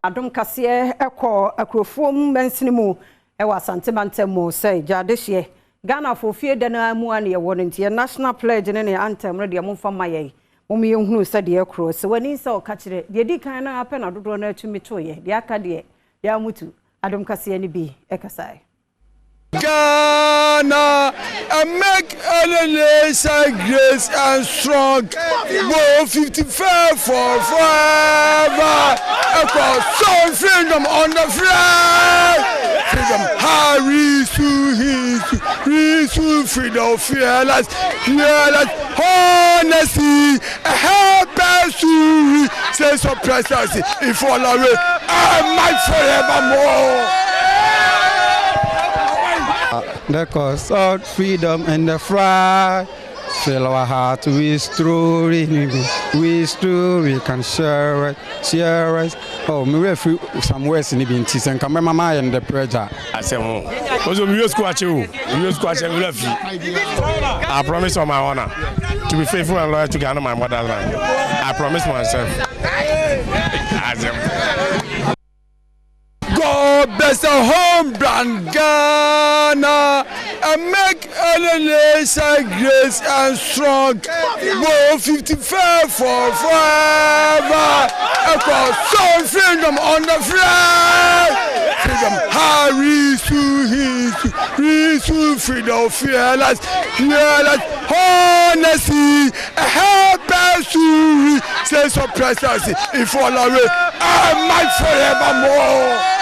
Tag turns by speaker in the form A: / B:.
A: Adom kase At Akrofuom mensinimu ewa Asante anthem say jadehye Ghana for fie dana mu ane ye national pledge ne anthem re de momfa maye mom ye hunu se de ekro se wani se o ka kire de di kan na apɛ na dodo na atumi toye de aka de ya mutu Adom kase ni bi ekasai
B: Ghana, make nation grace and strong. War 55 for forever. Across soul freedom on the flag. Freedom, Risu, freedom, fearless, honesty, help us to sense of presidency. If all our way, I might forevermore.
C: The cause of freedom and the flag fill our heart with story, we can share it. Oh, me we some words in the bintis and come mama and the pressure.
D: I say, also we use squash you, I promise on my honor to be faithful and loyal to Ghana, my motherland. I promise myself.
B: God bless our home brand Ghana and make nation grace and strong. War 55 for forever. Across soul freedom on the flag. Freedom, Risu, freedom, fearless, honesty, help us to sense of presidency. If all our way, I might forevermore.